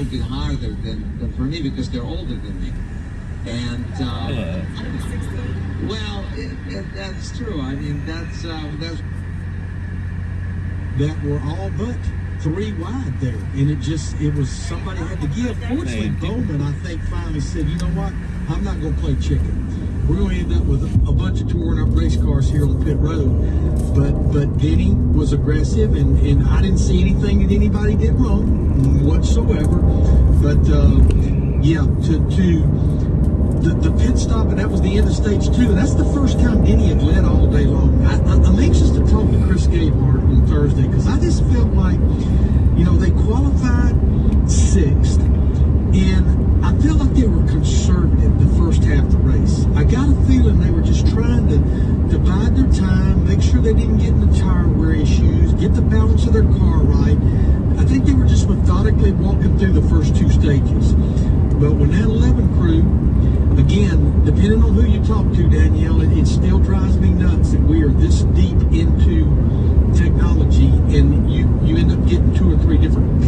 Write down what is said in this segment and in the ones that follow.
little bit harder than for me because they're older than me. And well, that's true. I mean, that's that were all but 3 wide there, and it was somebody had to give. Fortunately, Bowman, I think, finally said, you know what, I'm not going to play chicken. We're going to end up with a bunch of torn up race cars here on pit road. But Denny was aggressive, and I didn't see anything that anybody did wrong whatsoever. But yeah, the pit stop, and that was the end of stage 2. And that's the first time Denny had led all day long. I'm anxious to talk to Chris Gabehart on Thursday, because I just felt like, they qualified 6th, and I felt like they were conservative the first half of the race. I got a feeling they were just trying to divide their time, make sure they didn't get in the tire wear issues, get the balance of their car right. I think they were just methodically walking through the first 2 stages. But when that 11 crew, again, depending on who you talk to, Danielle, it still drives me nuts that we are this deep into technology and you end up getting 2 or 3 different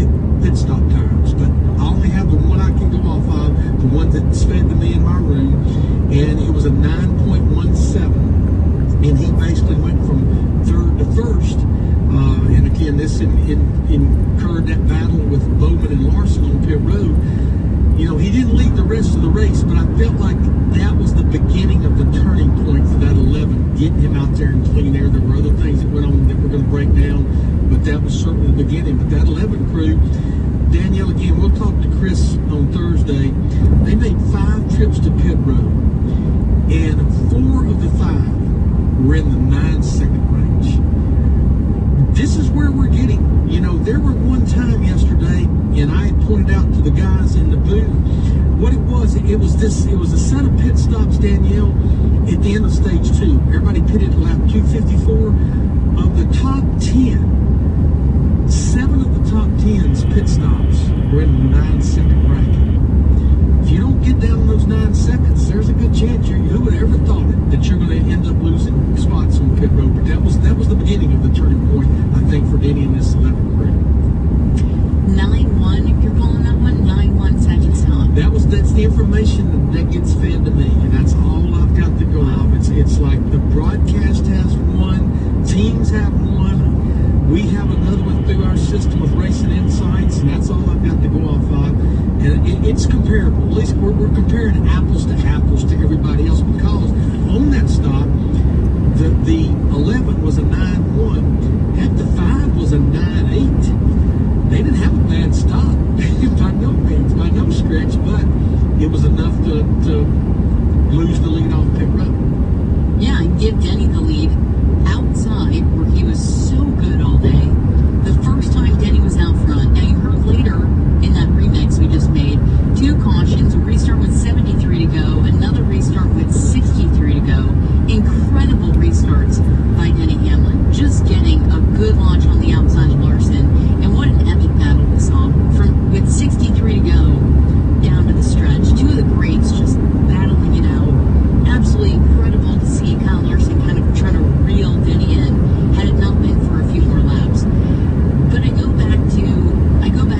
pit stop times. But I only have the one I can go off of, the one that's fed to me in my room, and it was a 9.17, and he basically went from 3rd to 1st. And again, this incurred that battle with Bowman and Larson on pit road. He didn't lead the rest of the race, but I felt like that was the beginning of the turning point for that 11, getting him out there in clean air. There were other things that went on that were going to break down, but that was certainly the beginning. But that 11 crew, Danielle, again, we'll talk to Chris on Thursday. They made 5 trips to pit road, and 4 of the 5 were in the 9-second range. This is where we're getting, there were one time yesterday, and I had pointed out to the guys in the booth what it was. It was a set of pit stops, Danielle, at the end of stage 2. Everybody pitted at lap 254. Of the top 10, 7 of the top 10's pit stops were in the 9-second bracket. If you don't get down in those 9 seconds, there's a good chance who would have ever thought it, that you're going to end up losing spots on pit road. But that was the beginning of the turning point, I think, for Denny and this 11 crew. 9-1, if you're calling that one, 9-1 second stop. That's the information that gets fed to me, and that's all I've got to go off. It's like the broadcast has one, teams have one, we have another one through our system of Racing Insights, and that's all I've got to go off of. And it's comparable. At least we're comparing apples to everybody else, because on that stop, the 11 was a 9-1, heck, the 5 was a 9-8. They didn't have a bad stop by no means, by no stretch, but it was enough to lose the lead off pit road. Yeah, and give Denny the lead outside, where he was so good all day. The first time Denny was out front. Now, you heard later in that remix we just made, 2 cautions, a restart with 73 to go, another restart with 63 to go. Incredible restarts by Denny Hamlin. Just getting a good launch on the outside of Larson. And what an epic battle we saw. With 63 to go down to the stretch. 2 of the greats just battling it out. Absolutely incredible to see Kyle Larson kind of trying to reel Denny in, had it not been for a few more laps. But I go back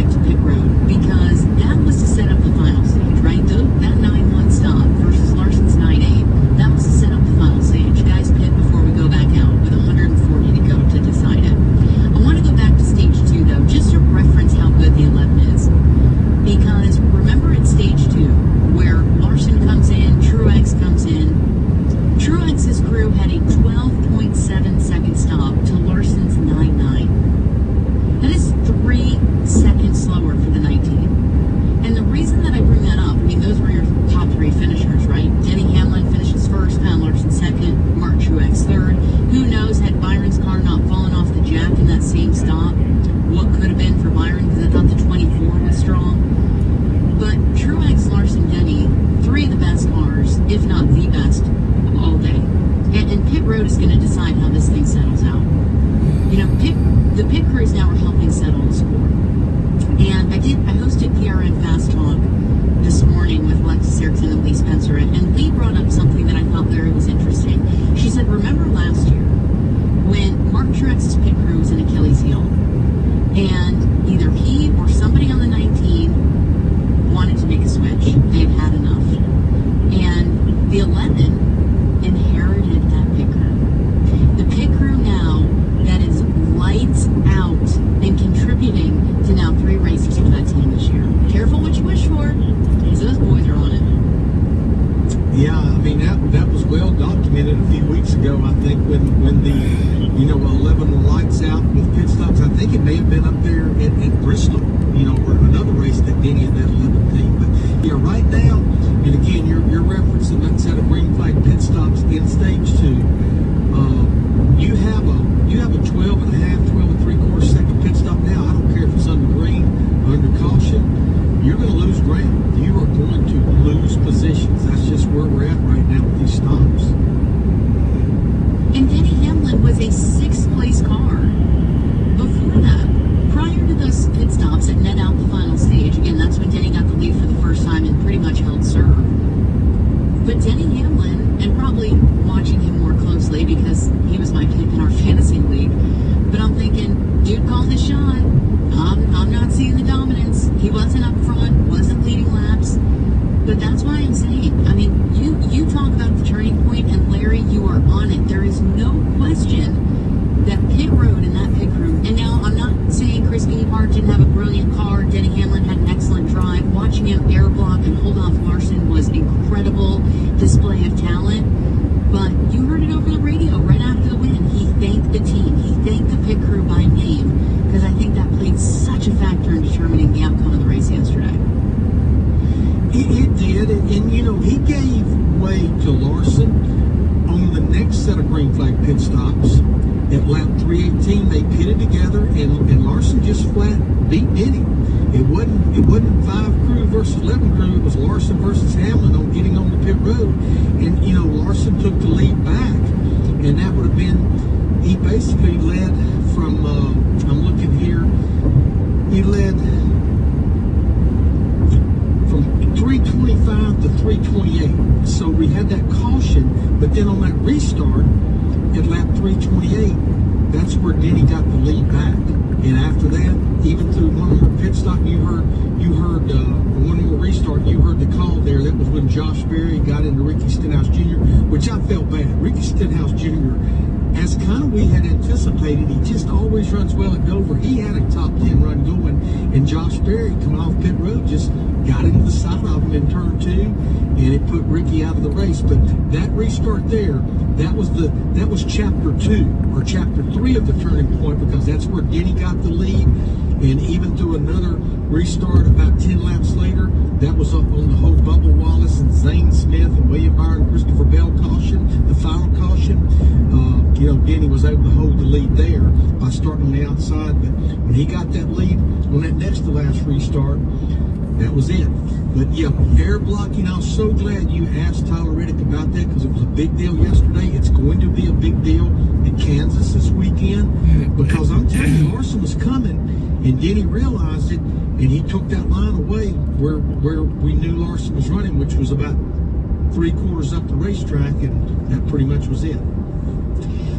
to pit road, because that was to set up the final stage, right? That 9-1 stop versus Larson's 9-8, that was to set up the final stage. Guys pit before we go back out with 140 to go to decide it. I want to go back to stage 2 though, just to reference how good the 11 is. Because remember at stage 2, where Larson comes in, Truex comes in, Truex's crew had a 12.7 second stop to Larson's 9.9. That is 3 seconds slower for the 19. And the reason that I bring that up, those were your top 3 finishers, right? Denny Hamlin finishes first, Kyle Larson second, Mark Truex third. Who knows, had Byron's car not fallen off the jack in that same stop, what could have been for Byron, because I thought the 24 was strong. But Truex, Larson, Denny, 3 of the best cars, if not the best, all day. And pit road is going to decide how this thing settles out. The pit crews now are helping settle the score. And I hosted PRN Fast Talk this morning with Alexis Erickson and Lee Spencer, and Lee brought up something that I thought Larry was interesting. She said, remember last year when Mark Truex's pit crew was an Achilles heel, and either he or somebody on the 19 ago, I think, when the 11 were lights out with pit stops. I think it may have been up there at Bristol, or another race that Denny had that 11 team. But yeah, right now, and again, you're referencing that set of green flag pit stops in stage 2. You have a 12 and a half, 12 and 3/4 second pit stop now. I don't care if it's under green or under caution. You're going to lose ground. You are going to lose positions. That's just where we're at right now with these stops. And Denny Hamlin was a 6th place car before that. Prior to those pit stops that net out the final stage, again, that's when Denny got the lead for the first time and pretty much held serve. But Denny Hamlin, and probably watching him more closely because he was my pick in our fantasy league, but I'm thinking, dude called his shot. I'm not seeing the dominance. He wasn't up front, wasn't leading laps. But that's why I'm saying, I mean, you talk about the turning point, and Larry, you are on it. There is no question that pit road and that pit crew, and now I'm not saying Chris Beefheart didn't have a brilliant car. Denny Hamlin had an excellent drive. Watching him air block and hold off Larson was incredible display of talent. But you heard it over the radio right after the win. He thanked the team. He thanked the pit crew by name, because I think that played such a factor in determining the outcome of the race yesterday. It did, and he gave way to Larson on the next set of green flag pit stops. At lap 318, they pitted together, and Larson just flat beat Denny. It wasn't 5 crew versus 11 crew. It was Larson versus Hamlin on getting on the pit road, and Larson took the lead back, and that would have been. He basically led from. I'm looking here. He led from 325 to 328. So we had that caution, but then on that restart at lap 328, that's where Denny got the lead back. And after that, even through one more pit stop, you heard one more restart, you heard the call there. That was when Josh Berry got into Ricky Stenhouse Jr., which I felt bad. Ricky Stenhouse Jr., as kind of we had anticipated, he just always runs well at Dover. He had a top 10 run going, and Josh Berry coming off pit road just got into the side of him in turn 2, and it put Ricky out of the race. But that restart there, that was chapter 2 or chapter 3 of the turning point, because that's where Denny got the lead. And even through another restart about 10 laps later, that was up on the whole Bubba Wallace and Zane Smith and William Byron, Christopher Bell caution, the final caution. Denny was able to hold the lead there by starting on the outside. But when he got that lead on that next to last restart, that was it. But yeah, air blocking, I was so glad you asked Tyler Reddick about that, because it was a big deal yesterday. It's going to be a big deal in Kansas this weekend, because I'm telling you, Larson was coming, and Denny realized it, and he took that line away where we knew Larson was running, which was about 3/4 up the racetrack, and that pretty much was it.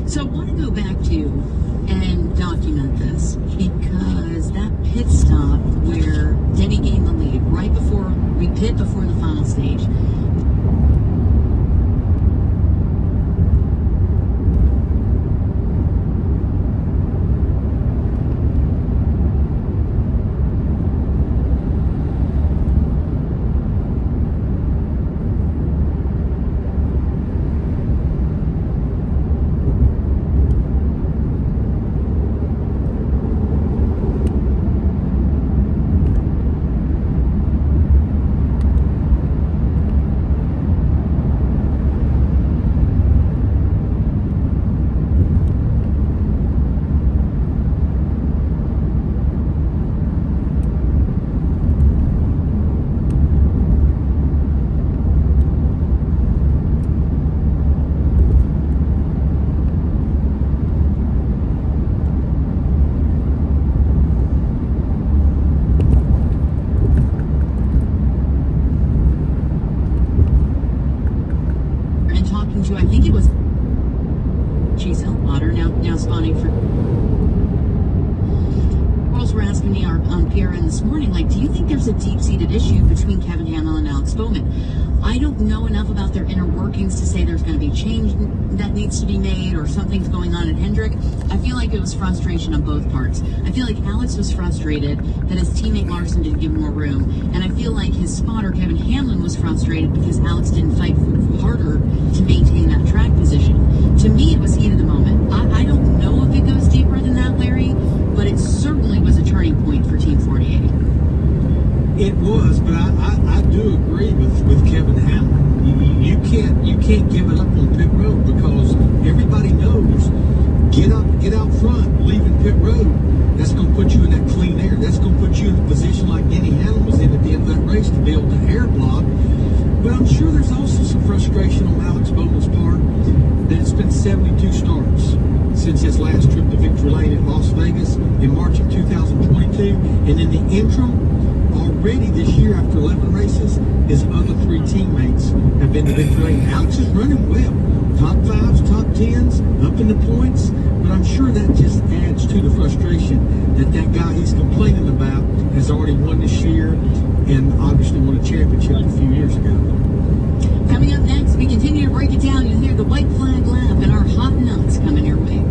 So I want to go back to and document this, because that pit stop where Denny gained the lead right before we pit before the final stage. I think it was Chase Eltwater, now spawning for World girls were asking me on PRN this morning, like, do you think there's a deep-seated issue between Kevin Hamlin and Alex Bowman? I don't know enough about their inner workings to say there's going to be change that needs to be made or something's going on at Hendrick. I feel like it was frustration on both parts. I feel like Alex was frustrated that his teammate Larson didn't give him more room, and I feel like his spotter Kevin Hamlin was frustrated because Alex didn't fight harder to maintain that track position. To me, it was heat of the moment. I don't know if it goes deeper than that, Larry, but it certainly was a turning point for Team 48. It was, but I do agree with Kevin Hamlin. You can't give it up on pit road because everybody knows get out front, leaving pit road. That's going to put you in that clean air. That's going to put you in a position like Denny Hamlin was in at the end of that race to be able to air block. But I'm sure there's also some frustration on Alex Bowman's part that it's been 72 starts since his last trip to Victory Lane in Las Vegas in March of 2022, and in the interim. Already this year, after 11 races, his other 3 teammates have been to victory lane. Alex is running well. Top 5s, top 10s, up in the points. But I'm sure that just adds to the frustration that guy he's complaining about has already won this year and obviously won a championship a few years ago. Coming up next, we continue to break it down. You'll hear the white flag lap and our hot nuts coming your way.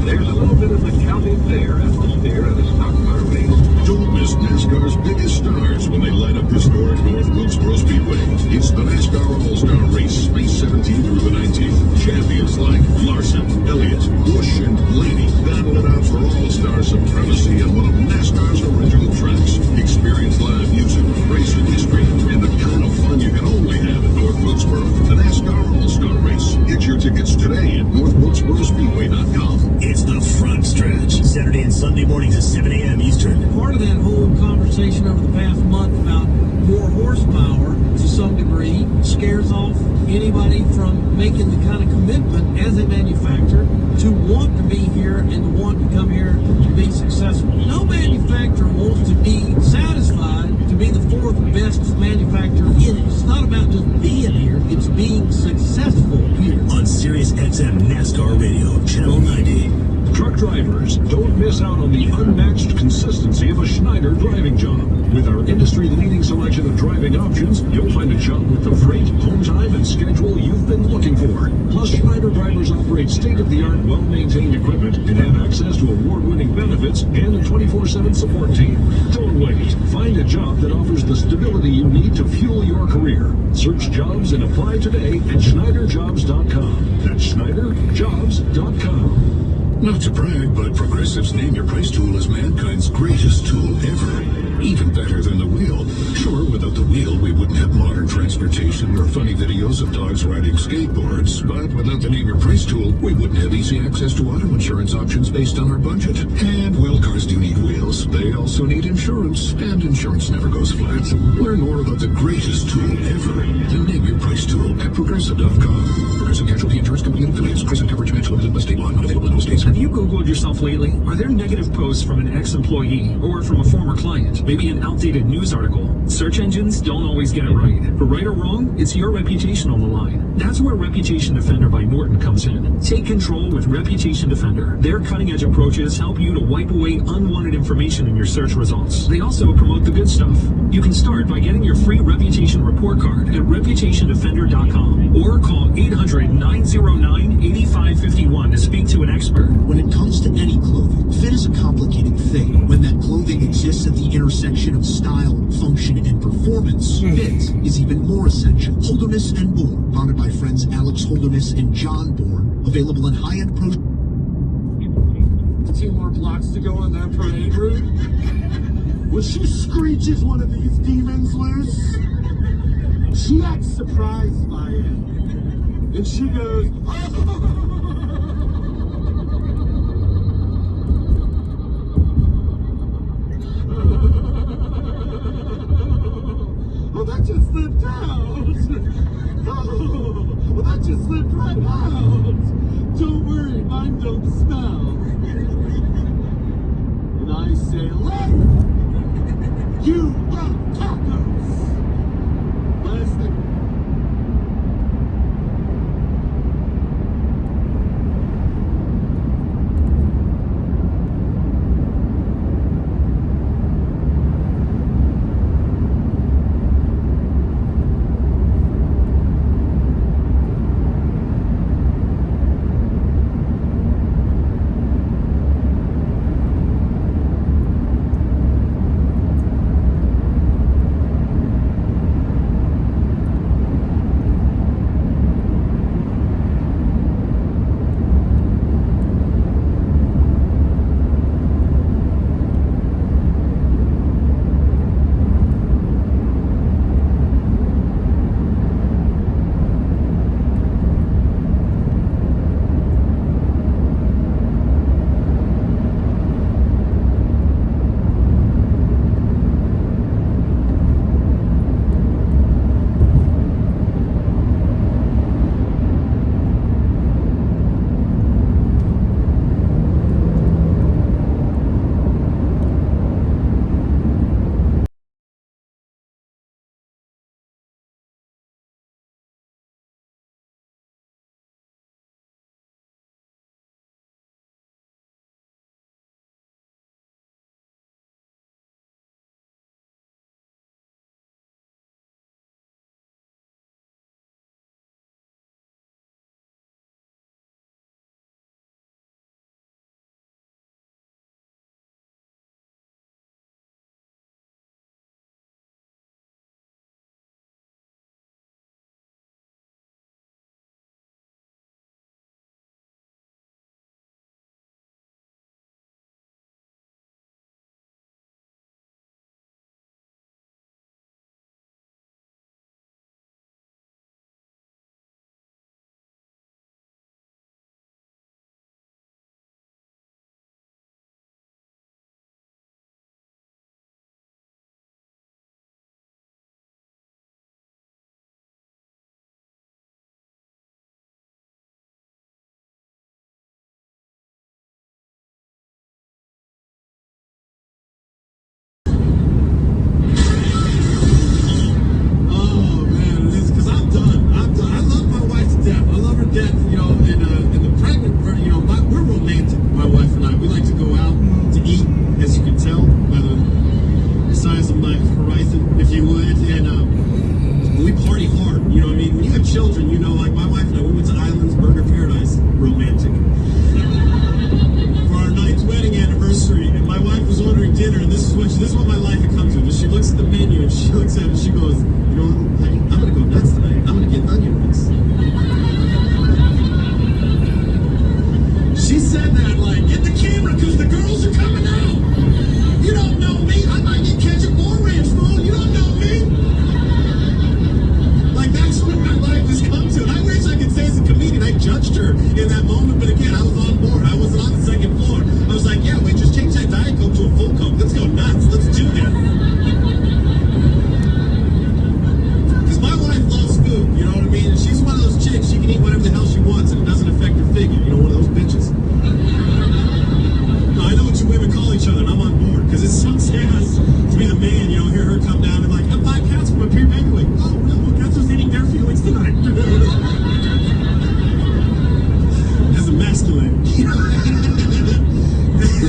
There's a little bit of the county fair atmosphere at the stock car race. Don't miss NASCAR's biggest stars when they light up historic North Wilkesboro Speedway. It's the NASCAR All-Star Race, May 17th through the 19th. Champions like Larson, Elliott, Busch, and Blaney battle it out for All-Star supremacy on one of NASCAR's original tracks. Experience live music, racing history, and the kind of fun you can only have at North Wilkesboro. The NASCAR All-Star Race. Get your tickets today at NorthWilkesboroSpeedway.com. It's the front stretch, Saturday and Sunday mornings at 7 a.m. Eastern. Part of that whole conversation over the past month about more horsepower to some degree scares off anybody from making the kind of commitment as a manufacturer to want to be here and to want to come here to be successful. No manufacturer wants to be satisfied to be the 4th best manufacturer in it. It's not about just being here, it's being successful here. On Sirius XM NASCAR Radio, Channel 90. Truck drivers, don't miss out on the unmatched consistency of a Schneider driving job. With our industry-leading selection of driving options, you'll find a job with the freight, home time, and schedule you've been looking for. Plus, Schneider drivers operate state-of-the-art, well-maintained equipment and have access to award-winning benefits and a 24/7 support team. Don't wait. Find a job that offers the stability you need to fuel your career. Search jobs and apply today at SchneiderJobs.com. That's SchneiderJobs.com. Not to brag, but Progressive's Name Your Price tool is mankind's greatest tool ever. Even better than the wheel. Sure, without the wheel, we wouldn't have modern transportation or funny videos of dogs riding skateboards. But without the Name Your Price tool, we wouldn't have easy access to auto insurance options based on our budget. And while cars do need wheels, they also need insurance. And insurance never goes flat. Learn more about the greatest tool ever. The Name Your Price tool at Progressive.com. Progressive Casualty Insurance Company and affiliates. Price and coverage match limited by state law. Not available in all states. Have you Googled yourself lately? Are there negative posts from an ex-employee or from a former client? Maybe an outdated news article? Search engines don't always get it right. For right or wrong, it's your reputation on the line. That's where Reputation Defender by Norton comes in. Take control with Reputation Defender. Their cutting-edge approaches help you to wipe away unwanted information in your search results. They also promote the good stuff. You can start by getting your free Reputation report card at ReputationDefender.com or call 800-909-8551 to speak to an expert. When it comes to any clothing, fit is a complicated thing. When that clothing exists at the intersection of style, function, and performance, fit is even more essential. Holderness and Bourne, founded by friends Alex Holderness and John Bourne, available in high-end pro. 2 more blocks to go on that parade route. When she screeches one of these demons loose, she acts surprised by it. And she goes, oh, that just slipped out. Oh, well, that just slipped right out. Don't worry, mine don't smell. And I say, let you love tacos. Last thing.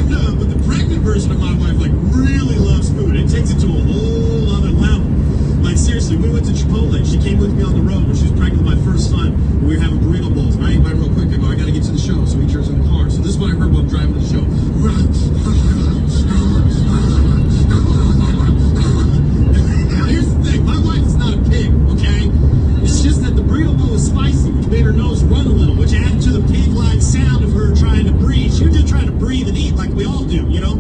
No, but the pregnant version of my wife like really loves food. It takes it to a whole other level. Like seriously, we went to Chipotle. She came with me on the road when she was pregnant with my first son. We were having burrito bowls, and I ate mine real quick. I go, I gotta get to the show, so we eat yours in the car. So this is what I heard while I'm driving to the show. Now here's the thing, my wife is not a pig, okay? It's just that the burrito bowl was spicy, which made her nose run a little, which added to the pig-like sound of her trying to breathe. She was just trying to breathe and eat like we all do, you know?